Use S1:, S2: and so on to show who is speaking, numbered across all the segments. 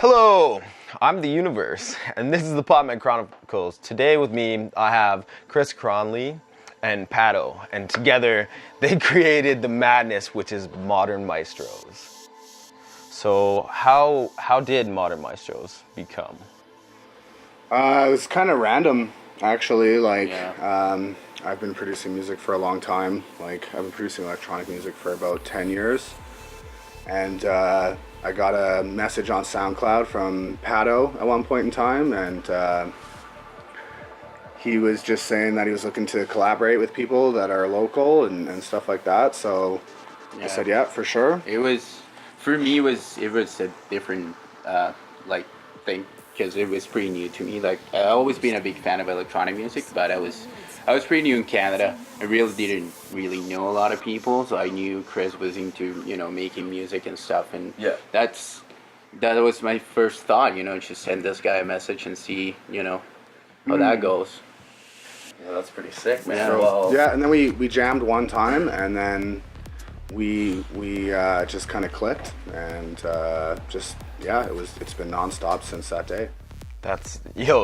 S1: Hello, I'm the universe, and this is the PotMen Chronicles. Today with me, I have Chris Cronley and Pato, and together they created the madness, which is Modern Maestros. So how did Modern Maestros become?
S2: It was kind of random, actually.
S3: Yeah.
S2: I've been producing music for a long time. Like, I've been producing electronic music for about 10 years. And I got a message on SoundCloud from Pato at one point in time, and he was just saying that he was looking to collaborate with people that are local and stuff like that. So I said, yeah, for sure.
S3: It was, for me, it was a different thing because it was pretty new to me. Like, I've always been a big fan of electronic music, but I was pretty new in Canada. I really didn't really know a lot of people, so I knew Chris was into, making music and stuff, and that was my first thought, just send this guy a message and see, how that goes.
S1: Yeah, that's pretty sick, man.
S3: Yeah.
S1: Well,
S2: Yeah, and then we jammed one time, and then we just kind of clicked, and it's been nonstop since that day.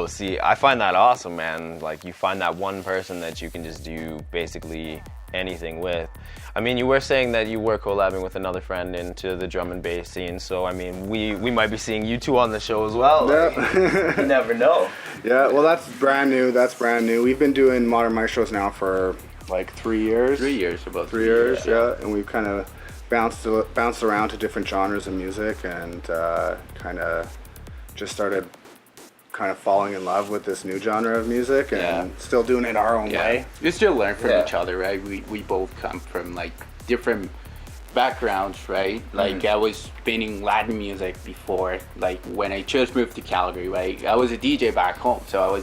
S1: See, I find that awesome, man. Like, you find that one person that you can just do basically anything with. I mean, you were saying that you were collabing with another friend into the drum and bass scene, so I mean, we might be seeing you two on the show as well.
S2: Yeah.
S1: You never know.
S2: Yeah, well, that's brand new. We've been doing Modern Maestros now for like 3 years.
S3: 3 years, about
S2: 3 years, yeah. And we've kind of bounced around to different genres of music, and kind of just started kind of falling in love with this new genre of music, and still doing it our own way.
S3: We still learn from each other, right? We both come from like different backgrounds, right? Like, I was spinning Latin music before, like when I just moved to Calgary, right? I was a DJ back home, so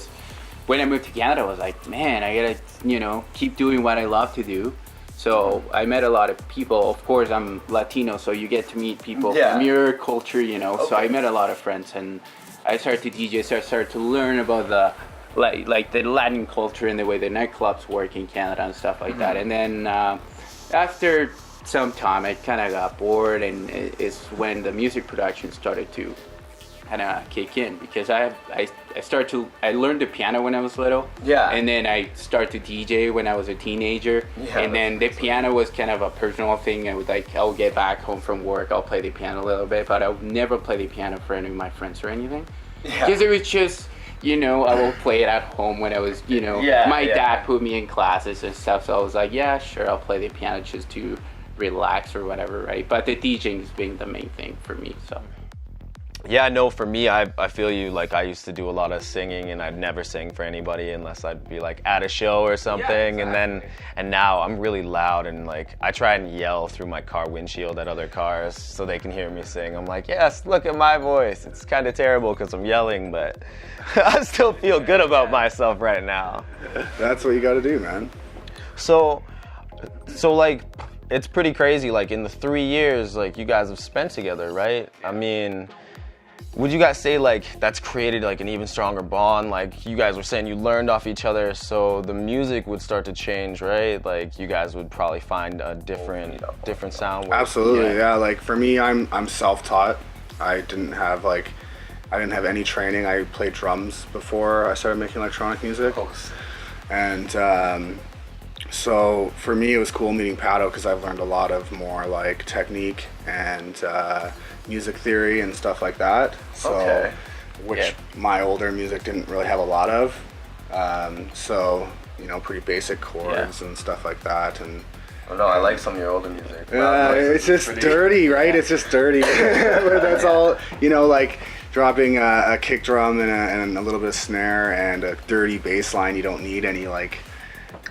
S3: when I moved to Canada, I was like, man, I gotta, keep doing what I love to do. So I met a lot of people. Of course, I'm Latino, so you get to meet people from your culture, So I met a lot of friends, and I started to DJ, so I started to learn about the the Latin culture and the way the nightclubs work in Canada and stuff like that. And then after some time, I kind of got bored, and it's when the music production started to kind of kick in, because I learned the piano when I was little, and then I started to DJ when I was a teenager, and then the piano was kind of a personal thing. I'll get back home from work, I'll play the piano a little bit, but I would never play the piano for any of my friends or anything, because it was just, I will play it at home when I was, my dad put me in classes and stuff, so I was like, yeah, sure, I'll play the piano just to relax or whatever, right? But the DJing is being the main thing for me, so.
S1: Yeah, no, for me, I feel you. Like, I used to do a lot of singing, and I'd never sing for anybody unless I'd be like at a show or something. And now I'm really loud, and like I try and yell through my car windshield at other cars so they can hear me sing. I'm like, yes, look at my voice. It's kind of terrible because I'm yelling, but I still feel good about myself right now.
S2: That's what you got to do, man.
S1: So like, it's pretty crazy. Like, in the 3 years like you guys have spent together, right? I mean, would you guys say like that's created like an even stronger bond? Like, you guys were saying you learned off each other, so the music would start to change, right? Like, you guys would probably find a different sound.
S2: Absolutely, yeah. Like, for me, I'm self-taught. I didn't have any training. I played drums before I started making electronic music, and so for me, it was cool meeting Pato, because I've learned a lot of more like technique and music theory and stuff like that. So, which my older music didn't really have a lot of. So, pretty basic chords and stuff like that. And
S1: oh no, I like some of your older music.
S2: It's just dirty, right? It's just dirty. That's all, like dropping a kick drum and a little bit of snare and a dirty bass line. You don't need any like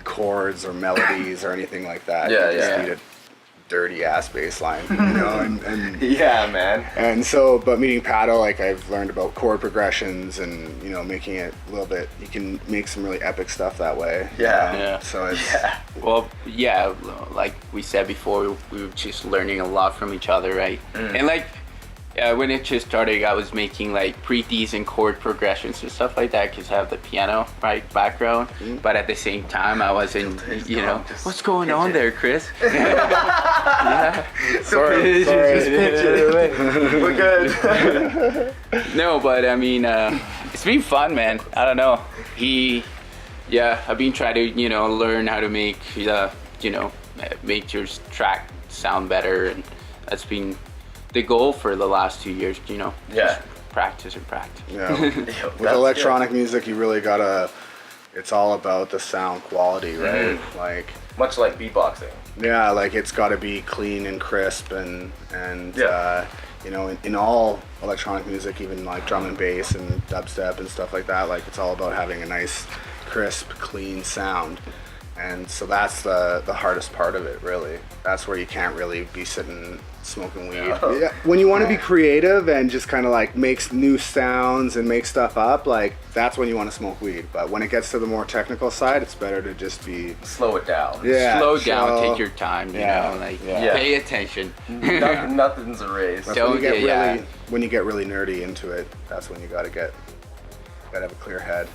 S2: chords or melodies or anything like that. You just need a dirty ass bass line, and
S1: yeah, man.
S2: And so, but meeting Pato, like, I've learned about chord progressions and making it a little bit. You can make some really epic stuff that way. So it's
S3: like we said before, we were just learning a lot from each other, right? And like, when it just started, I was making like pretty decent chord progressions and stuff like that because I have the piano background. But at the same time, I wasn't, what's going on there, Chris? Yeah.
S1: Sorry. Just pinch it away. We're good.
S3: No, but I mean, it's been fun, man. I don't know. I've been trying to, learn how to make, make your track sound better, and that's been the goal for the last 2 years,
S1: Yeah.
S3: Just practice and practice.
S2: Yeah. With electronic music, you really gotta, it's all about the sound quality, right? Like,
S1: much like beatboxing.
S2: yeah, like it's gotta be clean and crisp and in all electronic music, even like drum and bass and dubstep and stuff like that, like it's all about having a nice, crisp, clean sound. And so that's the hardest part of it, really. That's where you can't really be sitting smoking weed. Yeah. When you want to be creative and just kind of like make new sounds and make stuff up, like that's when you want to smoke weed. But when it gets to the more technical side, it's better to just be
S1: slow it down.
S2: Yeah,
S3: slow down, take your time. Pay attention.
S1: Nothing's a race.
S2: That's when you get really nerdy into it. That's when you gotta have a clear head.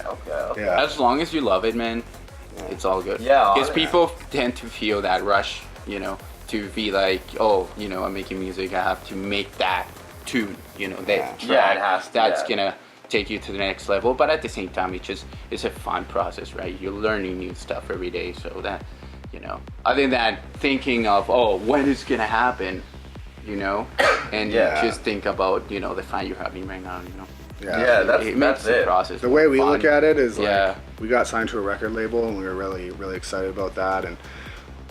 S1: Okay.
S2: Yeah.
S3: As long as you love it, man, it's all good.
S1: Yeah.
S3: Because people tend to feel that rush, to be like, I'm making music, I have to make that tune, that track,
S1: it has to,
S3: that's gonna take you to the next level. But at the same time, it's a fun process, right? You're learning new stuff every day, so that, other than thinking of, when it's gonna happen, and just think about, the fun you're having right now,
S1: Yeah,
S3: it makes the process.
S2: The way we
S3: fun.
S2: look at it is like we got signed to a record label and we were really, really excited about that. And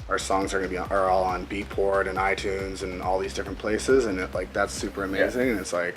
S2: our songs are all on Beatport and iTunes and all these different places, and that's super amazing.
S1: Yeah.
S2: And it's like,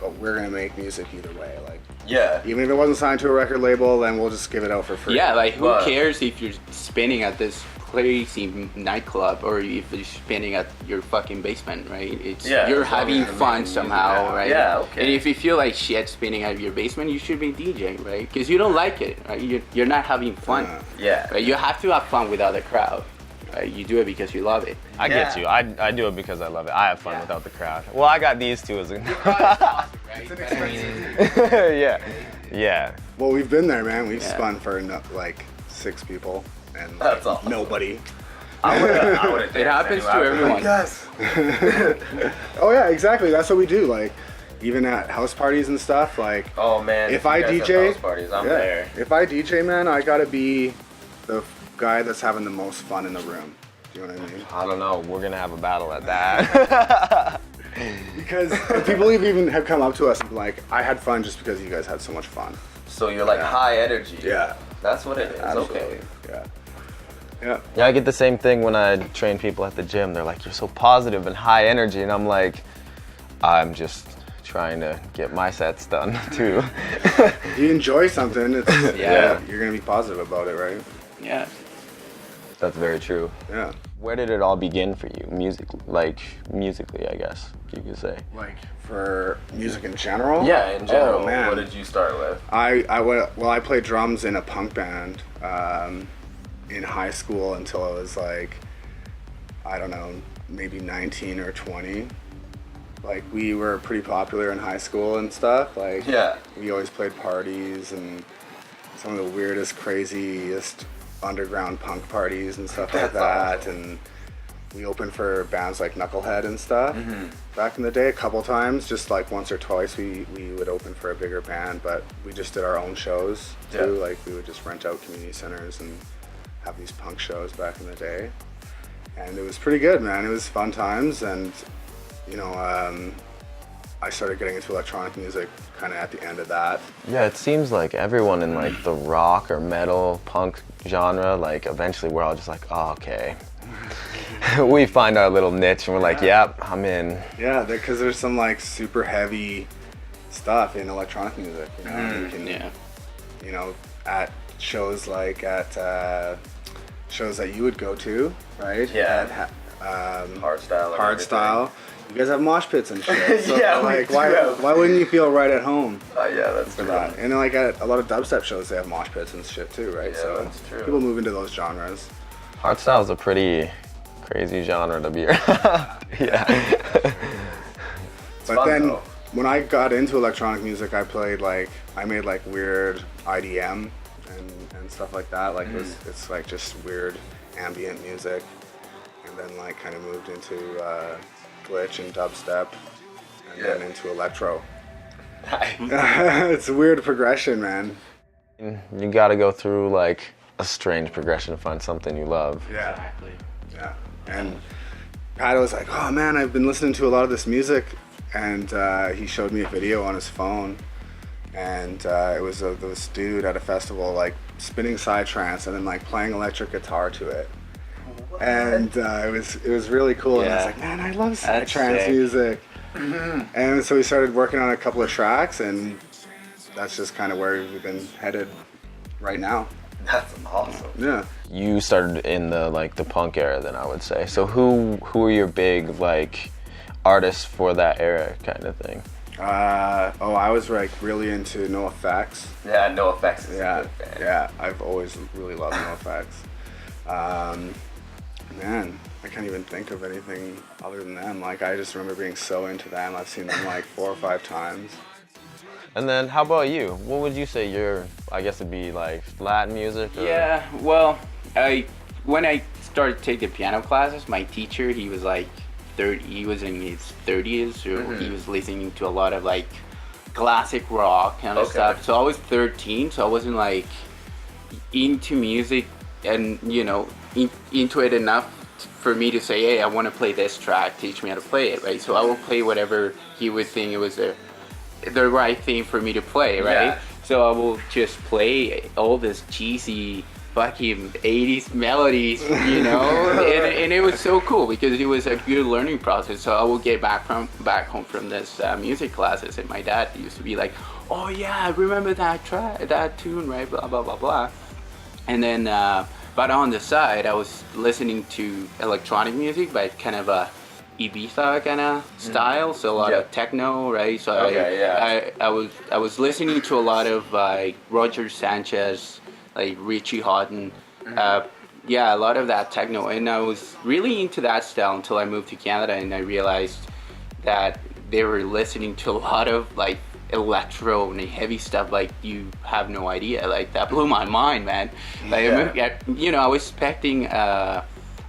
S2: but we're gonna make music either way. Like,
S1: yeah,
S2: even if it wasn't signed to a record label, then we'll just give it out for free.
S3: Yeah, like who cares if you're spinning at this crazy nightclub or if you're spinning at your fucking basement, right? You're having fun somehow, right?
S1: Yeah, okay.
S3: And if you feel like shit spinning at your basement, you should be DJing, right? Because you don't like it, right? You're not having fun.
S1: Yeah.
S3: Right? You have to have fun without the crowd. Right? You do it because you love it.
S1: I get you. I do it because I love it. I have fun without the crowd. Well, I got these two as a. Yeah.
S2: Well, we've been there, man. We've spun for like 6 people and
S1: That's awesome.
S2: nobody.
S1: I would've
S3: It happens to everyone.
S1: Yes.
S2: Oh yeah, exactly. That's what we do. Like, even at house parties and stuff. Like,
S1: oh man,
S2: if I
S1: you guys have
S2: DJ,
S1: house parties, I'm there.
S2: If I DJ, man, I gotta be the guy that's having the most fun in the room. Do you know what I mean?
S1: I don't know. We're gonna have a battle at that.
S2: Because people even have come up to us and been like, I had fun just because you guys had so much fun.
S1: So you're like high energy.
S2: Yeah.
S1: That's what it is.
S2: Absolutely.
S1: Okay.
S2: Yeah.
S1: Yeah, I get the same thing when I train people at the gym. They're like, you're so positive and high energy. And I'm like, I'm just trying to get my sets done too.
S2: If you enjoy something, it's, you're going to be positive about it, right?
S3: Yeah.
S1: That's very true.
S2: Yeah.
S1: Where did it all begin for you, musically, I guess you could say?
S2: Like, for music in general?
S1: Yeah, in general.
S2: Oh, man.
S1: What did you start with?
S2: I played drums in a punk band in high school until I was like, I don't know, maybe 19 or 20. Like, we were pretty popular in high school and stuff. Like, we always played parties and some of the weirdest, craziest underground punk parties and stuff like that.
S1: Awesome.
S2: And we opened for bands like Knucklehead and stuff back in the day a couple times. Just like once or twice we would open for a bigger band, but we just did our own shows too. Like, we would just rent out community centers and have these punk shows back in the day. And it was pretty good, man. It was fun times. And I started getting into electronic music kind of at the end of that.
S1: Yeah, it seems like everyone in like the rock or metal punk genre, like eventually we're all just like, oh, okay. We find our little niche and we're like, yep, I'm in.
S2: Yeah, because there's some like super heavy stuff in electronic music, you know. You know, at shows like at shows that you would go to, right?
S1: Yeah.
S2: Hardstyle. You guys have mosh pits and shit. So
S1: Yeah,
S2: like, why wouldn't you feel right at home?
S1: Yeah, that's
S2: for
S1: true.
S2: that? And then, like, at a lot of dubstep shows, they have mosh pits and shit too, right?
S1: Yeah,
S2: so
S1: that's true.
S2: people move into those genres.
S1: Hardstyle is a pretty crazy genre to be around. Yeah.
S2: But
S4: fun,
S2: then
S4: though.
S2: when I got into electronic music, I made like weird IDM and stuff like that. Like it's like just weird ambient music, and then like kind of moved into glitch and dubstep, and then into electro. It's a weird progression, man.
S1: You got to go through like a strange progression to find something you love.
S2: Yeah.
S3: Exactly.
S2: Yeah. And Pat was like, "Oh man, I've been listening to a lot of this music," and he showed me a video on his phone, and it was this dude at a festival like spinning psytrance and then like playing electric guitar to it. And it was really cool. And I was like, man, I love psytrance music. And so we started working on a couple of tracks, and that's just kind of where we've been headed right now.
S4: That's awesome.
S2: Yeah.
S1: You started in the punk era, then I would say. So who are your big like artists for that era kind of thing?
S2: I was like really into NoFX.
S4: Yeah, NoFX is
S2: Yeah,
S4: a good band.
S2: yeah. I've always really loved NoFX. Man, I can't even think of anything other than them. Like, I just remember being so into them. I've seen them like 4 or 5 times.
S1: And then how about you? What would you say I guess it'd be like Latin music? Or?
S3: Yeah, well, when I started taking piano classes, my teacher, he was like 30, he was in his 30s, so he was listening to a lot of like classic rock kind of stuff. So I was 13, so I wasn't like into music and, you know, into it enough for me to say, hey, I want to play this track, teach me how to play it, right? So I will play whatever he would think it was the right thing for me to play, right?
S4: Yeah.
S3: So I will just play all this cheesy fucking 80s melodies, you know? and it was so cool because it was a good learning process. So I will get back home from this music classes, and my dad used to be like, oh yeah, I remember that tune, right? Blah, blah, blah, blah. And then, but on the side, I was listening to electronic music, but kind of a Ibiza kind of style, so a lot of techno, right? So I was listening to a lot of Roger Sanchez, like Richie Houghton, a lot of that techno, and I was really into that style until I moved to Canada, and I realized that they were listening to a lot of like electro and heavy stuff like you have no idea. Like that blew my mind, man. Like I was expecting a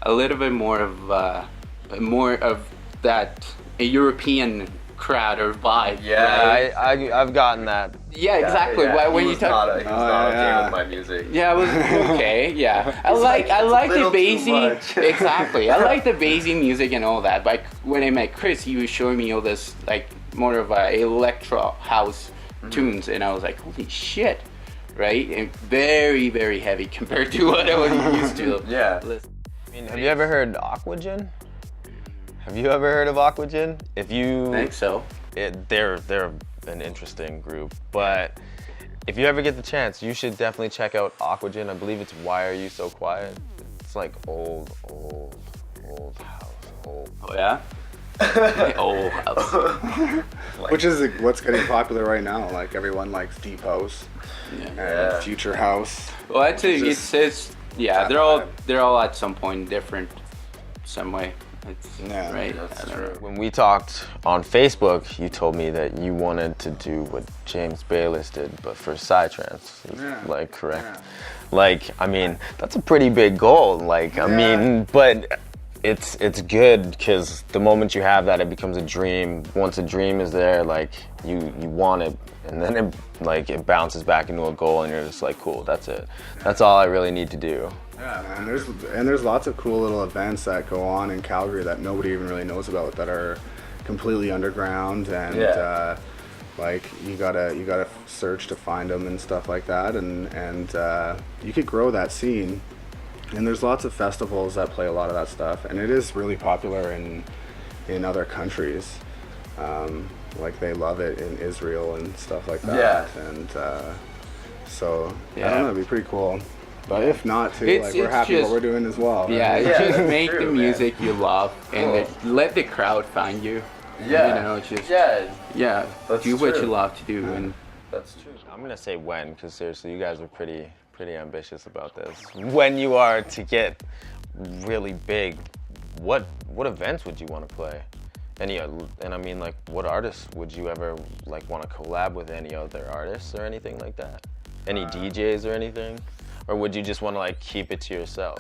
S3: little bit more of that a European crowd or vibe.
S1: Yeah,
S3: right?
S1: I've gotten that.
S3: Yeah, exactly.
S4: Yeah.
S3: When
S4: He
S3: you
S4: was
S3: talk,
S4: not okay with my music.
S3: yeah, it was okay. Yeah, I like the
S4: little too
S3: bassy.
S4: much.
S3: Exactly, I like the bassy music and all that. But when I met Chris, he was showing me all this like more of a electro house tunes, and I was like, holy shit, right? And very, very heavy compared to what I was used to.
S4: Yeah.
S1: I mean, have you ever heard Aquagen? Have you ever heard of Aquagen? If you
S3: I think so.
S1: They're an interesting group, but if you ever get the chance, you should definitely check out Aquagen. I believe it's Why Are You So Quiet? It's like old house, old.
S3: Oh yeah. Old house.
S2: Which is what's getting popular right now. Like everyone likes deep house and future house.
S3: Well, I'd say
S2: Just
S3: they're all at some point different, some way. It's right.
S4: That's
S3: I don't
S4: true.
S3: know.
S1: When we talked on Facebook, you told me that you wanted to do what James Bayless did, but for psytrance. Like, correct?
S2: Yeah.
S1: Like, I mean, that's a pretty big goal. Like, I mean, but it's good because the moment you have that, it becomes a dream. Once a dream is there, like you want it, and then it bounces back into a goal, and you're just like, cool, that's it. That's all I really need to do.
S2: Yeah, and there's lots of cool little events that go on in Calgary that nobody even really knows about that are completely underground, and like you gotta search to find them and stuff like that, and you could grow that scene. And there's lots of festivals that play a lot of that stuff, and it is really popular in other countries. Like they love it in Israel and stuff like that.
S4: Yeah.
S2: And so I don't know, it'd be pretty cool. But if not, too,
S3: It's-
S2: like we're
S3: it's
S2: happy
S3: just-
S2: what we're doing as well.
S3: Yeah,
S2: Right?
S3: just
S4: that's
S3: make
S4: true,
S3: the
S4: man.
S3: music you love, and let the crowd find you.
S4: Yeah.
S3: You know, just
S4: Yeah. That's
S3: do what
S4: true.
S3: you love to do, and
S4: That's true.
S1: I'm gonna say when, because seriously, you guys are pretty ambitious about this. When you are to get really big, what events would you want to play? Any, and I mean, like, what artists would you ever like want to collab with? Any other artists or anything like that? Any DJs or anything? Or would you just want to like keep it to yourself?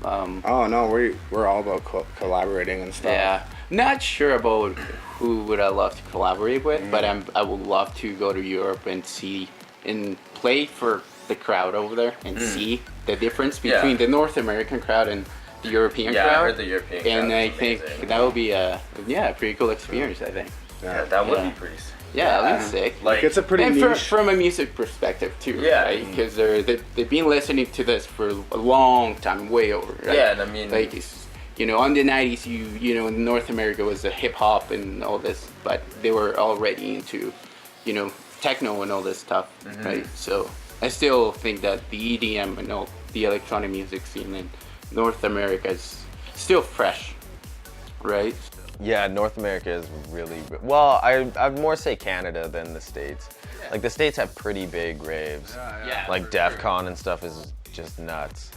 S2: Oh no, we're all about collaborating and stuff.
S3: Yeah, not sure about who would I love to collaborate with, but I would love to go to Europe and see and play for the crowd over there and see the difference between the North American crowd and the European crowd.
S4: Yeah, I heard the European crowd.
S3: And I
S4: is
S3: think
S4: amazing.
S3: that would be a pretty cool experience. I think.
S4: Yeah, that would
S3: Yeah.
S4: be pretty sick.
S3: Yeah, that's sick.
S4: Like,
S2: It's a pretty
S3: And
S2: niche.
S3: from a music perspective too,
S4: Yeah.
S3: right? Because they've been listening to this for a long time, way over, right?
S4: Yeah, and I mean,
S3: Like, it's, you know, on the 90s, you know, in North America was the hip hop and all this, but they were already into, you know, techno and all this stuff, right? So I still think that the EDM and all the electronic music scene in North America is still fresh, right?
S1: Yeah, North America is really well. I'd more say Canada than the States. Like the States have pretty big raves.
S3: Yeah.
S1: Like DEF CON and stuff is just nuts.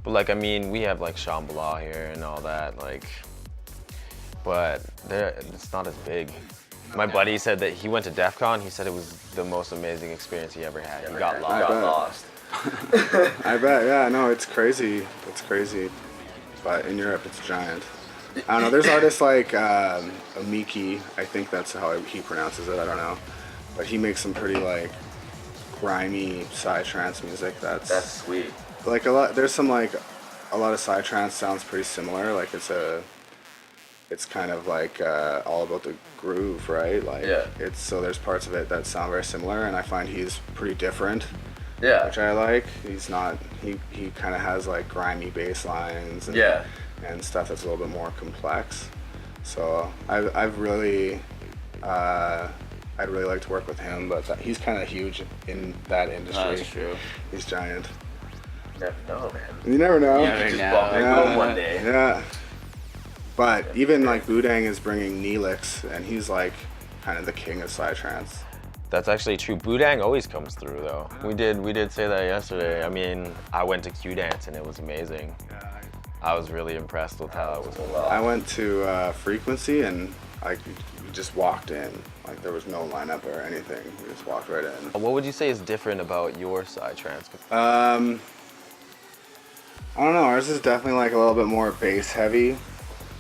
S1: But like I mean, we have like Shambhala here and all that. Like, but it's not as big. My buddy said that he went to DEF CON. He said it was the most amazing experience he ever had. He got
S4: I
S1: lost.
S4: got lost.
S2: I bet. Yeah, no, it's crazy. It's crazy. But in Europe, it's giant. I don't know. There's artists like Amiki. I think that's how he pronounces it. I don't know. But he makes some pretty like grimy psytrance music.
S4: That's sweet.
S2: Like a lot. There's some like a lot of psytrance sounds pretty similar. Like it's kind of like all about the groove, right? Like
S4: Yeah.
S2: it's so there's parts of it that sound very similar, and I find he's pretty different,
S4: Yeah.
S2: which I like. He's not. He kind of has like grimy bass lines. And,
S4: Yeah.
S2: and stuff that's a little bit more complex. So I've really, I'd really like to work with him, but he's kind of huge in that industry.
S3: That's true.
S2: He's giant.
S4: Never know, man.
S2: You never know.
S3: Yeah,
S4: Just
S3: now.
S4: bump into
S2: Yeah.
S4: him one day.
S2: Yeah. But even like Boudang is bringing Neelix, and he's like kind of the king of psytrance.
S1: That's actually true. Boudang always comes through though. We did say that yesterday. I mean, I went to Q Dance and it was amazing. I was really impressed with how it was.
S2: I went to Frequency, and like we just walked in. Like there was no lineup or anything. We just walked right in.
S1: What would you say is different about your psytrance?
S2: I don't know. Ours is definitely like a little bit more bass heavy,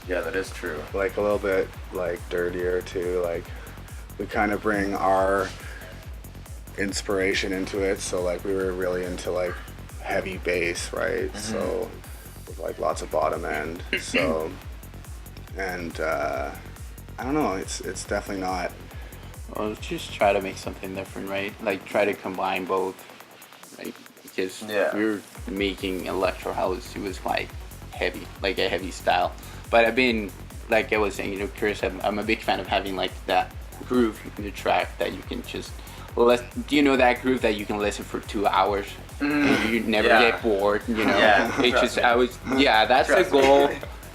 S4: Yeah, that is true.
S2: like a little bit like dirtier too. Like we kind of bring our inspiration into it. So like we were really into like heavy bass, right? So with like lots of bottom end. So and I don't know. It's definitely not.
S3: Well, just try to make something different, right? Like try to combine both, right? Because we were making electro house, it was like heavy, like a heavy style. But I've been, like I was saying, you know, Chris, I'm a big fan of having like that groove in the track that you can just, do you know that groove that you can listen for 2 hours? And you never get bored, you know?
S4: Yeah,
S3: It's just,
S4: trust
S3: that's the
S4: Trust me.
S3: goal.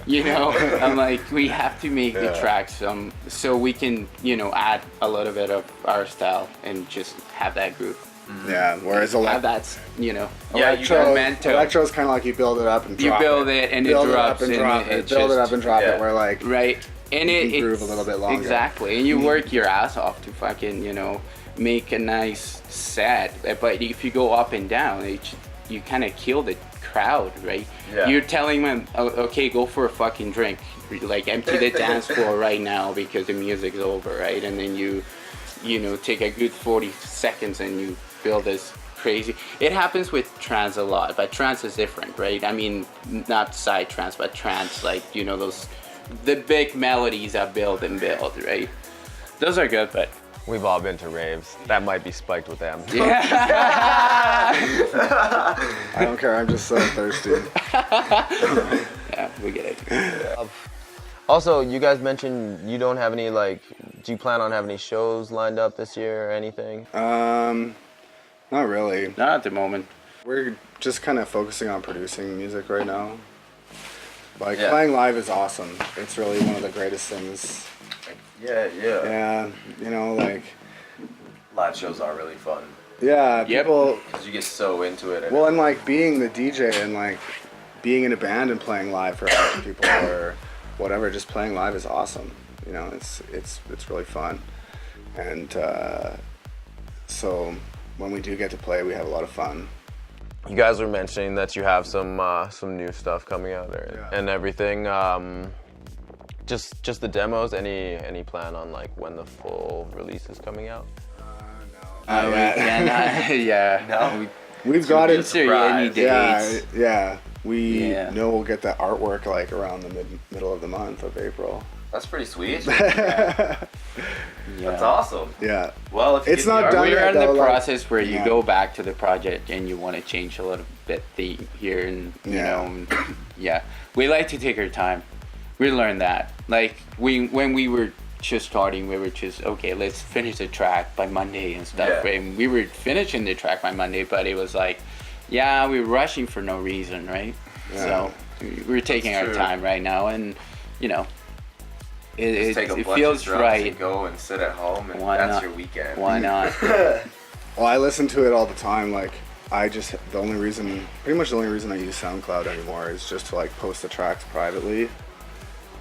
S3: You know, I'm like, we have to make the tracks so we can, you know, add a little bit of our style and just have that groove.
S2: Yeah. Whereas
S3: Have that, you know,
S2: electro is kind of like you build it up and
S3: you
S2: drop
S3: build it and it
S2: build
S3: drops
S2: it up and
S3: and
S2: drop it.
S3: it
S2: Build it
S3: just-
S2: up and drop
S4: yeah.
S2: it. Where like
S3: right, and
S2: You
S3: it
S2: can groove
S3: it's-
S2: a little bit longer.
S3: Exactly, and you work your ass off to fucking, you know, make a nice set. But if you go up and down, you kind of kill the crowd, right?
S4: Yeah.
S3: You're telling them, oh, okay, go for a fucking drink, like empty the dance floor right now because the music's over, right? And then you know, take a good 40 seconds and you feel this crazy. It happens with trance a lot, but trance is different, right? I mean, not side trance, but trance, like, you know, the big melodies that build and build, right? Those are good, but
S1: We've all been to raves. That might be spiked with them.
S2: I don't care. I'm just so thirsty.
S3: yeah, we get it.
S1: Also, you guys mentioned you don't have any, like, do you plan on having any shows lined up this year or anything?
S2: Not really.
S3: Not at the moment.
S2: We're just kind of focusing on producing music right now. Like
S4: Yeah.
S2: playing live is awesome. It's really one of the greatest things.
S4: Yeah.
S2: Yeah, you know, like
S4: Live shows are really fun
S2: yeah,
S3: Yep.
S2: people.
S4: because you get so into it.
S2: Well, and like being the DJ and like being in a band and playing live for a bunch of people or whatever, just playing live is awesome. You know, it's really fun, and so when we do get to play, we have a lot of fun.
S1: You guys were mentioning that you have some new stuff coming out there and everything. Just the demos. Any plan on like when the full release is coming out?
S3: No.
S2: We've got it.
S3: Any dates.
S2: Yeah. We know we'll get the artwork like around the middle of the month of April.
S4: That's pretty sweet. That's awesome.
S2: Yeah.
S4: Well, if you
S2: It's
S4: get
S2: not
S4: the
S2: done
S3: We're
S2: yet,
S3: in the
S2: though, like-
S3: process where you go back to the project and you want to change a little bit here and you know, and, we like to take our time. We learned that. Like when we were just starting, we were just okay. Let's finish the track by Monday and stuff.
S4: Yeah.
S3: And we were finishing the track by Monday, but it was like, we were rushing for no reason, right?
S2: Yeah.
S3: So we're taking our
S4: true.
S3: time right now, and you know,
S4: Just take a
S3: it
S4: bunch
S3: feels
S4: of drums
S3: right.
S4: and go and sit at home, and
S3: Why
S4: that's
S3: not?
S4: your weekend.
S3: Why not?
S2: Well, I listen to it all the time. Like, pretty much the only reason I use SoundCloud anymore is just to like post the tracks privately,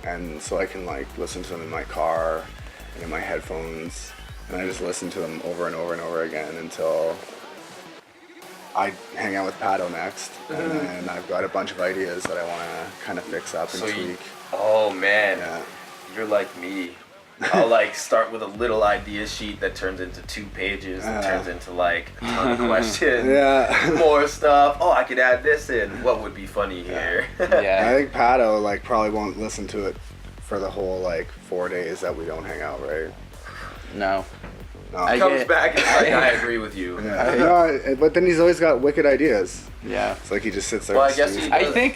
S2: and so I can like listen to them in my car and in my headphones, and I just listen to them over and over and over again until I hang out with Pato next, and then I've got a bunch of ideas that I want to kind of fix up and tweak.
S4: Oh man,
S2: Yeah.
S4: you're like me. I'll like start with a little idea sheet that turns into 2 pages and turns into like a ton of questions.
S2: Yeah.
S4: More stuff. Oh, I could add this in. What would be funny here?
S2: I
S3: Yeah.
S2: think Pato like probably won't listen to it for the whole like 4 days that we don't hang out, right?
S3: No.
S2: No.
S4: Comes back and it's like, I agree with you.
S2: Yeah. No, but then he's always got wicked ideas.
S3: Yeah.
S2: It's like he just sits there.
S4: Well,
S2: and
S4: I guess
S2: stews.
S4: he-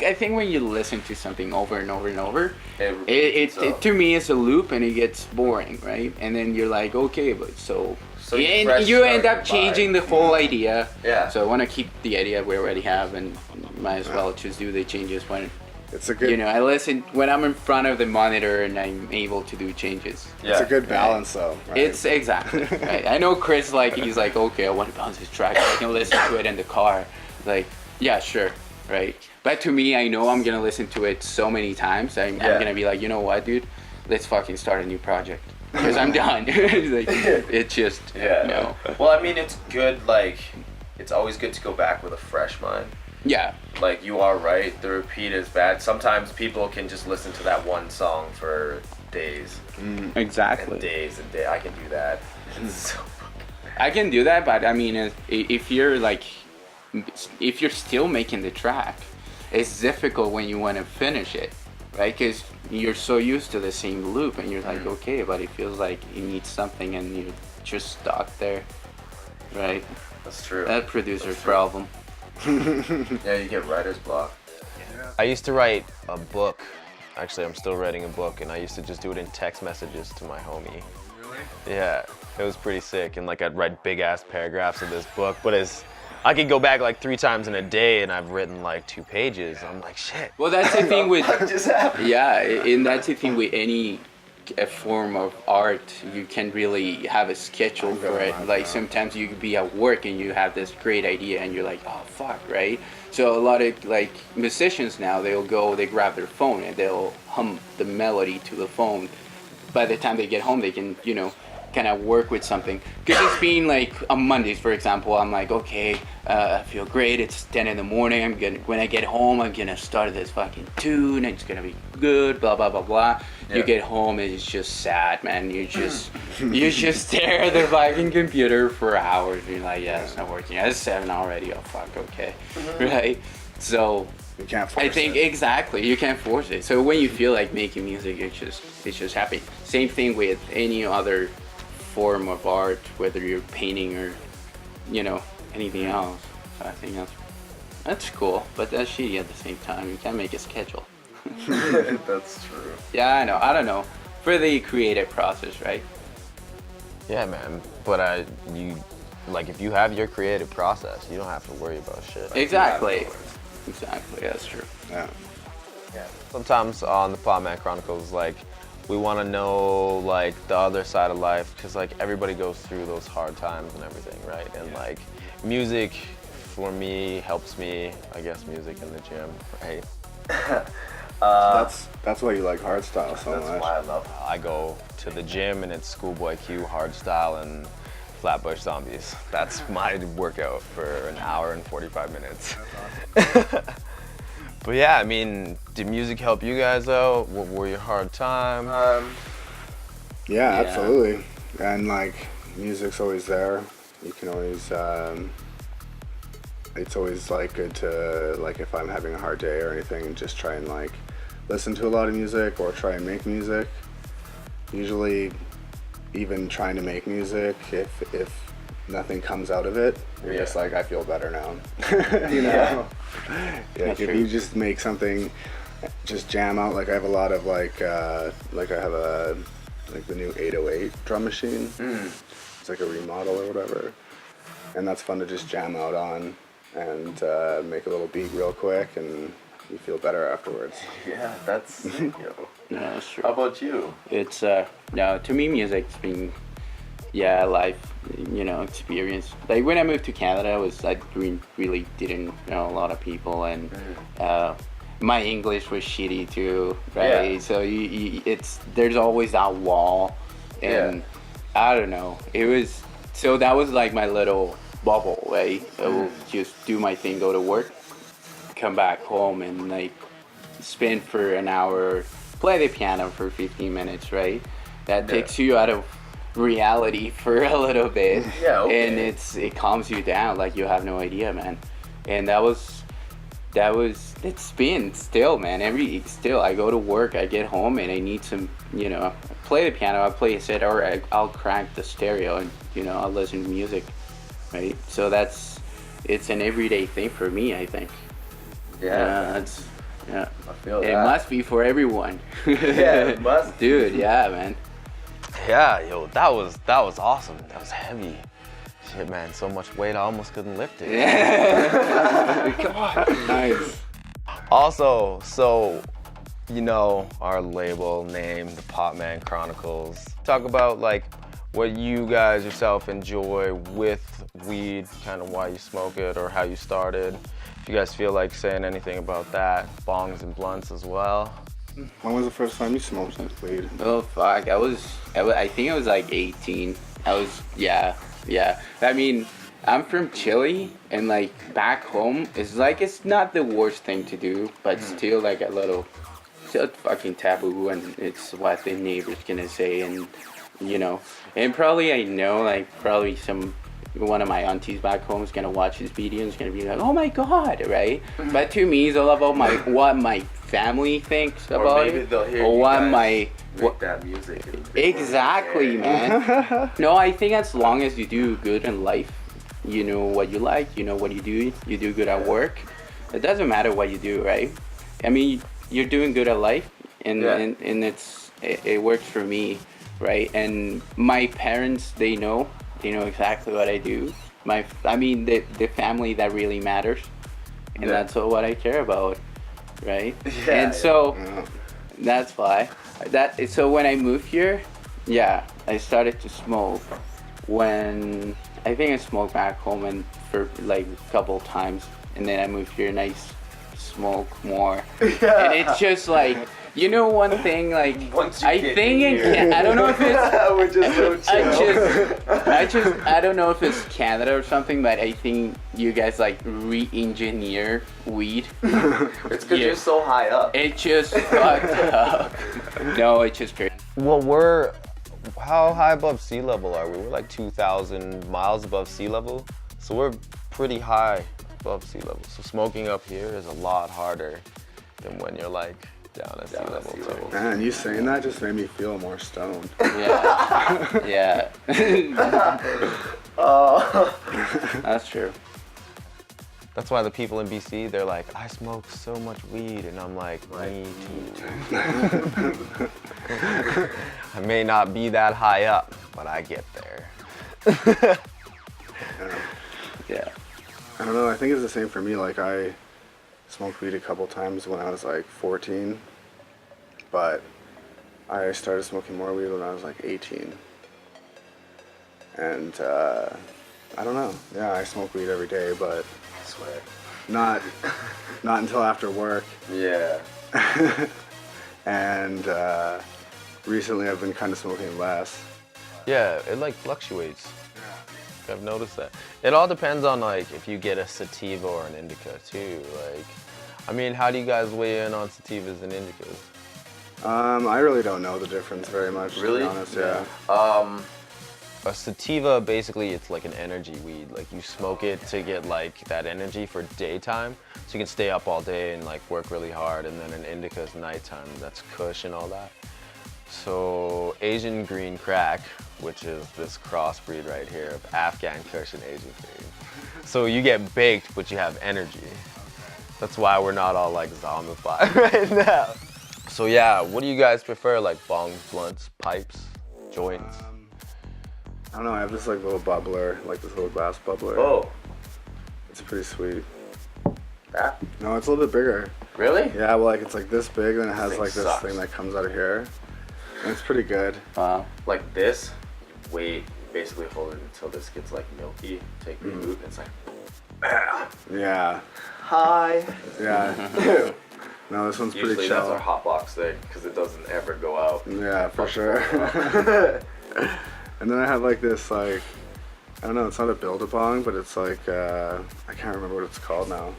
S3: I think when you listen to something over and over and over,
S4: repeats itself.
S3: to me it's a loop and it gets boring, right? And then you're like, okay, but so
S4: So you
S3: and
S4: fresh
S3: you
S4: start
S3: end
S4: your
S3: up changing
S4: vibe.
S3: the whole idea.
S4: Yeah.
S3: So I want to keep the idea we already have, and might as well just do the changes when
S2: It's a good.
S3: I listen when I'm in front of the monitor and I'm able to do changes.
S2: It's a good balance, though. Right?
S3: It's exactly. Right. I know Chris, like, he's like, okay, I want to bounce this track. I can listen to it in the car. Like, yeah, sure, right. But to me, I know I'm gonna listen to it so many times. I'm gonna be like, you know what, dude? Let's fucking start a new project because I'm done. Like, it's just no.
S4: Well, I mean, it's good. Like, it's always good to go back with a fresh mind.
S3: Yeah.
S4: Like, you are right. The repeat is bad. Sometimes people can just listen to that one song for days
S3: Exactly.
S4: and days and days. I can do that. It's so fucking
S3: I can do that, but I mean, if you're still making the track, it's difficult when you want to finish it, right? Because you're so used to the same loop, and you're like, okay, but it feels like you need something, and you're just stuck there, right?
S4: That's true.
S3: That producer's problem.
S4: Yeah, you get writer's block.
S1: I used to write a book. Actually, I'm still writing a book, and I used to just do it in text messages to my homie.
S2: Really?
S1: Yeah, it was pretty sick. And like I'd write big ass paragraphs of this book, but I could go back like 3 times in a day, and I've written like 2 pages. I'm like, shit.
S3: Well, that's the thing with
S4: What just happened?
S3: and that's the thing with any form of art. You can really have a schedule for it. Like sometimes you could be at work and you have this great idea, and you're like, oh fuck, right? So a lot of like musicians now, they grab their phone and they'll hum the melody to the phone. By the time they get home, they can kind of work with something. Because it's been like on Mondays, for example, I'm like, okay, I feel great. It's 10 in the morning. When I get home, I'm gonna start this fucking tune. It's gonna be good. Blah blah blah blah.
S4: Yeah.
S3: You get home and it's just sad, man. You just stare at the fucking computer for hours. And you're like, yeah, it's not working. It's 7 already. Oh fuck, okay, right? So
S2: You can't force
S3: I think
S2: it.
S3: exactly you can't force it. So when you feel like making music, it's just happy. Same thing with any other form of art, whether you're painting or anything else. So I think that's cool, but that's shitty at the same time. You can't make a schedule.
S4: That's true.
S3: Yeah, I know. I don't know. For the creative process, right?
S1: Yeah, man. But if you have your creative process, you don't have to worry about shit.
S3: Exactly. Exactly. That's true.
S2: Yeah.
S1: Yeah. Sometimes on the PotMen Chronicles, like, we want to know like the other side of life, because like everybody goes through those hard times and everything, right? And like music for me helps me, I guess, music in the gym, right?
S2: That's why you like hardstyle so
S4: That's
S2: much.
S4: why I love it.
S1: I go to the gym and it's Schoolboy Q, hardstyle, and Flatbush Zombies. That's my workout for an hour and 45 minutes. But yeah, I mean, did music help you guys out? What were your hard times?
S2: Yeah, absolutely. And like, music's always there. You can always, it's always like good to, like, if I'm having a hard day or anything, just try and like listen to a lot of music or try and make music. Usually, even trying to make music, if nothing comes out of it, you're just like, I feel better now. You know? Yeah, if you just make something, just jam out. Like I have a lot of like I have the new 808 drum machine. It's like a remodel or whatever, and that's fun to just jam out on and make a little beat real quick, and you feel better afterwards.
S4: Yeah, that's you know.
S3: No, that's true.
S4: How about you?
S3: It's no, to me music's been life, experience. Like when I moved to Canada, I really didn't know a lot of people, and my English was shitty too, right?
S4: Yeah.
S3: So there's always that wall, and I don't know. That was like my little bubble, right? I will just do my thing, go to work, come back home, and like spin for an hour, play the piano for 15 minutes, right? That takes you out of reality for a little bit.
S4: Yeah, okay.
S3: And it calms you down like you have no idea, man. And it's been still, man. I go to work, I get home, and I need some, play the piano, I play a set, or I'll crank the stereo, and I'll listen to music, right? So it's an everyday thing for me, I think.
S4: Yeah.
S3: Yeah.
S4: I feel
S3: It
S4: that.
S3: must be for everyone.
S4: Yeah, it must.
S3: Dude, yeah, man.
S1: Yeah, yo, that was awesome. That was heavy. Shit, man, so much weight I almost couldn't lift it.
S3: Come on.
S2: Nice.
S1: Also, so, our label name, the PotMen Chronicles. Talk about like what you guys yourself enjoy with weed, kind of why you smoke it or how you started. If you guys feel like saying anything about that, bongs and blunts as well.
S2: When was the first time you smoked weed?
S3: Oh fuck! I think I was like 18. Yeah. I mean, I'm from Chile, and like back home, it's not the worst thing to do, but still like still fucking taboo, and it's what the neighbor's gonna say, and and probably I know like one of my aunties back home is gonna watch this video and is gonna be like, oh my god, right? But to me, it's all about what my family thinks
S4: Or
S3: about
S4: maybe
S3: it,
S4: they'll hear
S3: or
S4: you
S3: what
S4: guys
S3: my
S4: make that music. and
S3: exactly, man. No, I think as long as you do good in life, you know what you like, you know what you do good at work. It doesn't matter what you do, right? I mean, you're doing good at life, and it works for me, right? And my parents, they know exactly what I do. The family that really matters, and that's all what I care about, right?
S4: Yeah,
S3: and so that's why. So when I moved here, I started to smoke when I think I smoked back home and for like a couple times, and then I moved here and I smoke more, and it's just like. One thing, like,
S4: Once you
S3: I
S4: get
S3: think
S4: in here.
S3: I don't know if it's,
S4: We're just so chill.
S3: I don't know if it's Canada or something, but I think you guys like re-engineer weed.
S4: It's because you're so high up.
S3: It just fucked up. No, it's just crazy.
S1: Well, how high above sea level are we? We're like 2,000 miles above sea level, so we're pretty high above sea level. So smoking up here is a lot harder than when you're like down at sea level too.
S2: Man, you saying that just made me feel more stoned.
S3: Yeah. That's true.
S1: That's why the people in BC, they're like, I smoke so much weed, and I'm like, me too. I may not be that high up, but I get there.
S3: Yeah.
S2: I don't know, I think it's the same for me. Like, I smoked weed a couple times when I was like 14, but I started smoking more weed when I was like 18. And I don't know. Yeah, I smoke weed every day, but
S4: I swear.
S2: not until after work.
S4: Yeah.
S2: And recently I've been kind of smoking less.
S1: Yeah, it like fluctuates. I've noticed that. It all depends on like if you get a sativa or an indica too. Like, I mean, how do you guys weigh in on sativas and indicas?
S2: I really don't know the difference very much,
S4: Really?
S2: to be honest, yeah.
S1: A sativa, basically, it's like an energy weed. Like you smoke it to get like that energy for daytime, so you can stay up all day and like work really hard. And then an indica is nighttime. That's kush and all that. So Asian green crack, which is this crossbreed right here of Afghan kush and Asian green. So you get baked, but you have energy. That's why we're not all like zombified right now. So yeah, what do you guys prefer? Like bongs, blunts, pipes, joints?
S2: I don't know, I have this like little bubbler, like this little glass bubbler.
S4: Oh,
S2: It's pretty sweet.
S4: that?
S2: No, it's a little bit bigger.
S4: Really?
S2: Yeah, well, like it's like this big, then it has
S4: Thing
S2: like this
S4: sucks.
S2: thing that comes out of here. And it's pretty good.
S3: Wow.
S4: Like this, you wait, basically hold it until this gets like milky, take the root, and it's like,
S2: Yeah,
S4: hi.
S2: yeah. No, this one's pretty
S4: Usually that's
S2: chill.
S4: our hot box thing, because it doesn't ever go out.
S2: Yeah, for sure. And then I have like this, like, I don't know, it's not a Build-A-Bong, but it's like, I can't remember what it's called now.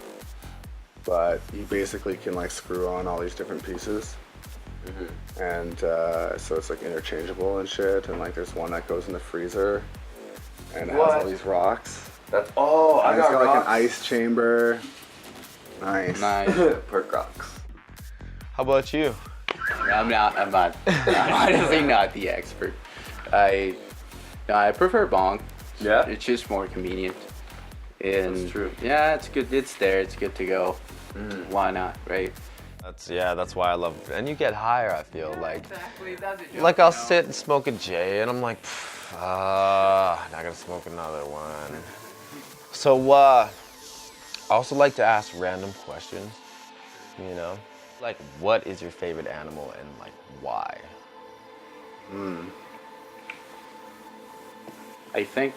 S2: But you basically can like screw on all these different pieces. And so it's like interchangeable and shit. And like there's one that goes in the freezer and it has all
S4: What?
S2: these rocks.
S4: That's, oh, I
S2: And it's
S4: got
S2: got like an
S4: rocks.
S2: ice chamber. Nice.
S3: Nice.
S4: Perk rocks.
S1: How about you?
S3: I'm honestly not the expert. I prefer bong.
S4: Yeah?
S3: It's just more convenient. And
S4: That's true.
S3: yeah, it's good. It's there. It's good to go. Why not, right?
S1: That's why I love it. And you get higher, I feel like.
S3: Exactly. That's a joke,
S1: Like I'll
S3: you know?
S1: sit and smoke a J and I'm like, not gonna smoke another one. So I also like to ask random questions, you know? Like, what is your favorite animal and like why?
S3: I think.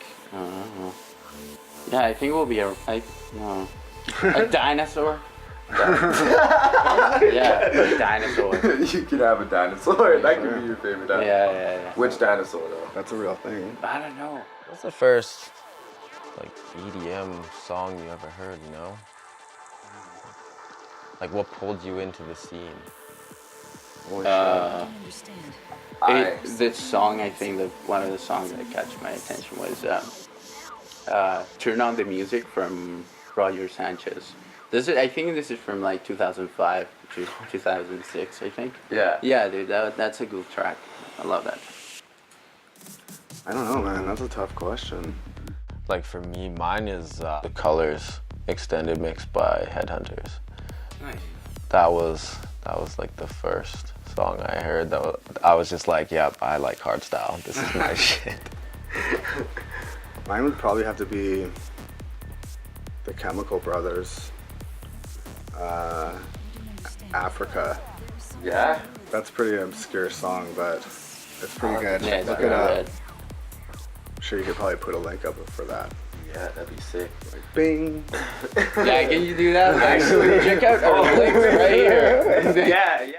S3: Yeah, I think it will be a dinosaur. Yeah, a dinosaur.
S4: You could have a dinosaur. That could be your favorite dinosaur.
S3: Yeah.
S4: Which dinosaur, though?
S2: That's a real thing.
S3: I don't know.
S1: What's the first like EDM song you ever heard, you know? Like what pulled you into the scene?
S3: This song, I think that one of the songs that catch my attention was "Turn On the Music" from Roger Sanchez. I think this is from like 2005 to 2006, I think.
S4: Yeah.
S3: Yeah, dude, that's a good track. I love that.
S2: I don't know, man. That's a tough question.
S1: Like for me, mine is The Colors extended mix by Headhunters.
S3: Nice.
S1: That was like the first song I heard. I was just like, yep, I like hardstyle. This is my shit.
S2: Mine would probably have to be the Chemical Brothers. Africa.
S4: Yeah?
S2: That's a pretty obscure song, but it's pretty good.
S3: Yeah, it's
S2: Look
S3: pretty
S2: it up.
S3: good.
S2: I'm sure you could probably put a link up for that.
S4: Yeah, that'd be sick.
S2: Bing.
S3: Yeah, can you do that? Actually, check out our links right here.
S4: Yeah.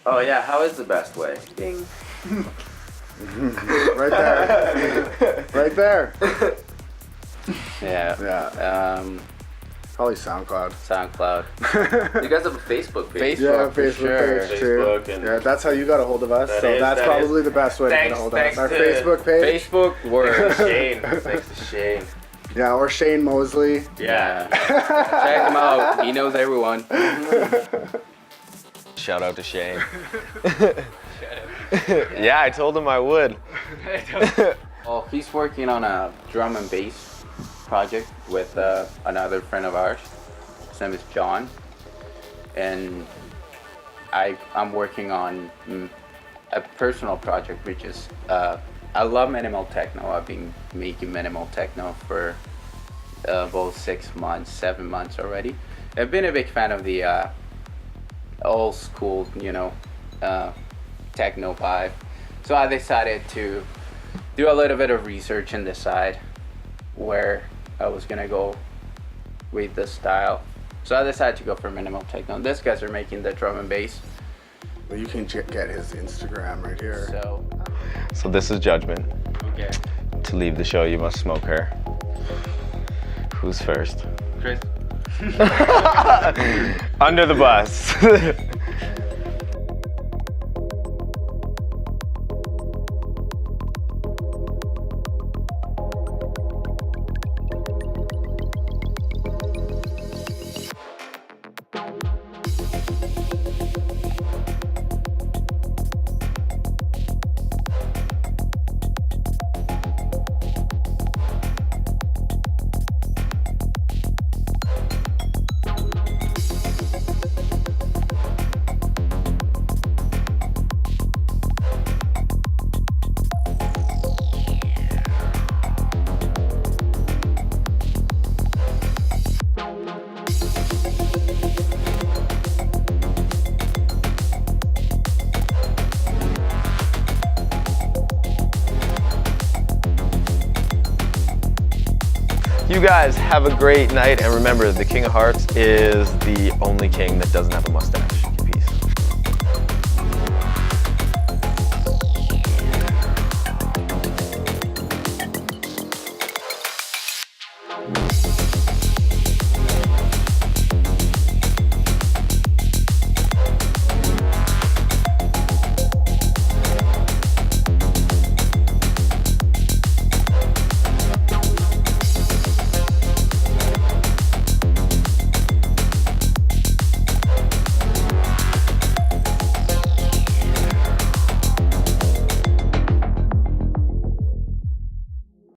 S4: Oh, yeah, how is the best way? Ding.
S2: Right there. Right there.
S3: Yeah.
S2: Yeah. Probably SoundCloud.
S3: SoundCloud.
S4: You guys have a Facebook page.
S3: Facebook, for
S2: Facebook
S3: sure.
S2: page too.
S4: Facebook and-
S2: Yeah, that's how you got a hold of us. So that's probably the best way to get a hold of us.
S4: Thanks
S2: Our
S4: to
S2: Facebook page.
S3: Facebook works.
S4: Shane. Thanks to Shane.
S2: Yeah, or Shane Mosley.
S4: Yeah.
S3: Check him out. He knows everyone.
S1: Shout out to Shane. Yeah, I told him I would.
S3: Well, he's working on a drum and bass project with another friend of ours. His name is John. And I'm working on a personal project, which is I love minimal techno. I've been making minimal techno for about 6 months, 7 months already. I've been a big fan of the old school, techno vibe. So I decided to do a little bit of research and decide where I was gonna go with the style. So I decided to go for minimal techno. These guys are making the drum and bass.
S2: Well, you can get his Instagram right here.
S1: So this is judgment.
S3: Okay.
S1: To leave the show, you must smoke her. Who's first?
S3: Chris.
S1: Under the bus. You guys have a great night, and remember, the King of Hearts is the only king that doesn't have a mustache.